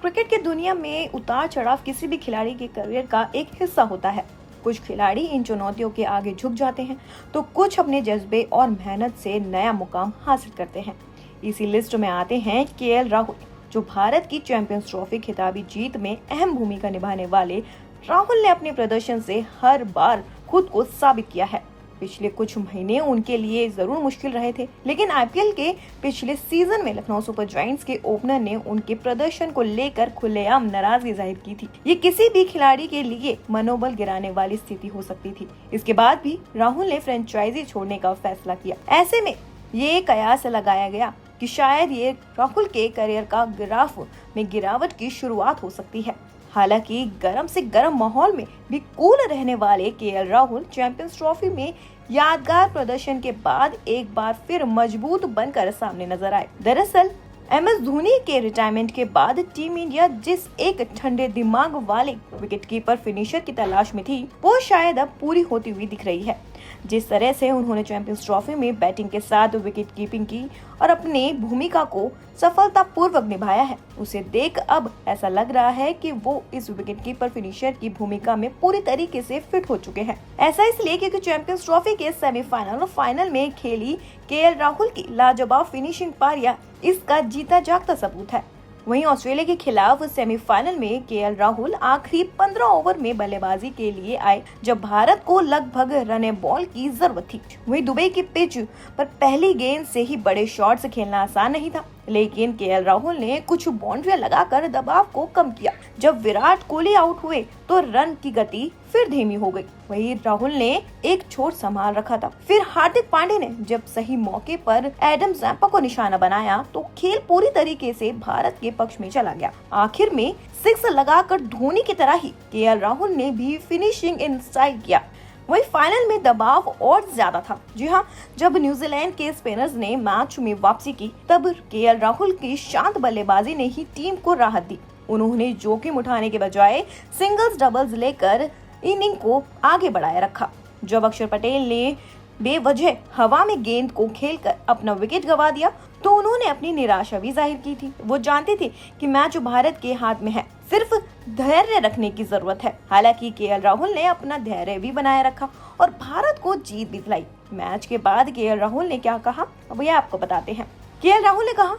Cricket की दुनिया में उतार चढ़ाव किसी भी खिलाड़ी के करियर का एक हिस्सा होता है। कुछ खिलाड़ी इन चुनौतियों के आगे झुक जाते हैं, तो कुछ अपने जज्बे और मेहनत से नया मुकाम हासिल करते हैं। इसी लिस्ट में आते हैं केएल राहुल, जो भारत की चैंपियंस ट्रॉफी खिताबी जीत में अहम भूमिका निभाने वाले राहुल ने अपने प्रदर्शन से हर बार खुद को साबित किया है। पिछले कुछ महीने उनके लिए जरूर मुश्किल रहे थे, लेकिन आईपीएल के पिछले सीजन में लखनऊ सुपर जायंट्स के ओपनर ने उनके प्रदर्शन को लेकर खुलेआम नाराजगी जाहिर की थी। ये किसी भी खिलाड़ी के लिए मनोबल गिराने वाली स्थिति हो सकती थी। इसके बाद भी राहुल ने फ्रेंचाइजी छोड़ने का फैसला किया। ऐसे में ये कयास लगाया गया कि शायद ये राहुल के करियर का ग्राफ में गिरावट की शुरुआत हो सकती है। हालांकि गर्म से गर्म माहौल में भी कूल रहने वाले केएल राहुल चैंपियंस ट्रॉफी में यादगार प्रदर्शन के बाद एक बार फिर मजबूत बनकर सामने नजर आए। दरअसल एमएस धोनी के रिटायरमेंट के बाद टीम इंडिया जिस एक ठंडे दिमाग वाले विकेटकीपर फिनिशर की तलाश में थी, वो शायद अब पूरी होती हुई दिख रही है। जिस तरह से उन्होंने चैंपियंस ट्रॉफी में बैटिंग के साथ विकेट कीपिंग की और अपनी भूमिका को सफलतापूर्वक निभाया है, उसे देख अब ऐसा लग रहा है कि वो इस विकेटकीपर फिनिशर की भूमिका में पूरी तरीके से फिट हो चुके हैं। ऐसा इसलिए क्योंकि चैंपियंस ट्रॉफी के सेमीफाइनल और फाइनल में खेली केएल राहुल की लाजवाब फिनिशिंग पारियां इसका जीता जागता सबूत है। वहीं ऑस्ट्रेलिया के खिलाफ सेमीफाइनल में केएल राहुल आखिरी 15 ओवर में बल्लेबाजी के लिए आए, जब भारत को लगभग रन बॉल की जरूरत थी। वहीं दुबई की पिच पर पहली गेंद से ही बड़े शॉट्स खेलना आसान नहीं था, लेकिन केएल राहुल ने कुछ बाउंड्रियां लगाकर दबाव को कम किया। जब विराट कोहली आउट हुए तो रन की गति फिर धीमी हो गई। वहीं राहुल ने एक छोर संभाल रखा था। फिर हार्दिक पांड्या ने जब सही मौके पर एडम जैम्पा को निशाना बनाया तो खेल पूरी तरीके से भारत के पक्ष में चला गया। आखिर में सिक्स लगाकर धोनी की तरह ही केएल राहुल ने भी फिनिशिंग इन स्टाइल किया। वही फाइनल में दबाव और ज्यादा था। जी हाँ, जब न्यूजीलैंड के स्पिनर्स ने मैच में वापसी की, तब केएल राहुल की शांत बल्लेबाजी ने ही टीम को राहत दी। उन्होंने जोखिम उठाने के बजाय सिंगल्स डबल्स लेकर इनिंग को आगे बढ़ाए रखा। जब अक्षर पटेल ने बेवजह हवा में गेंद को खेलकर अपना विकेट गंवा दिया, तो उन्होंने अपनी निराशा भी जाहिर की थी। वो जानते थे कि मैच भारत के हाथ में है, सिर्फ धैर्य रखने की जरूरत है। हालांकि केएल राहुल ने अपना धैर्य भी बनाए रखा और भारत को जीत भी दिलाई। मैच के बाद केएल राहुल ने क्या कहा, अब ये आपको बताते हैं। केएल राहुल ने कहा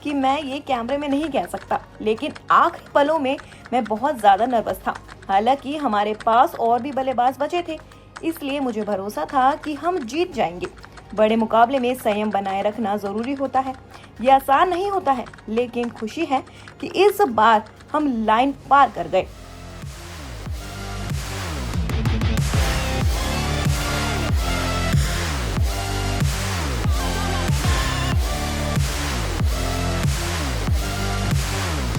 कि मैं ये कैमरे में नहीं कह सकता, लेकिन आखिरी पलों में मैं बहुत ज्यादा नर्वस था। हालांकि हमारे पास और भी बल्लेबाज बचे थे, इसलिए मुझे भरोसा था कि हम जीत जाएंगे। बड़े मुकाबले में संयम बनाए रखना जरूरी होता है। ये आसान नहीं होता है, लेकिन खुशी है कि इस बार हम लाइन पार कर गए।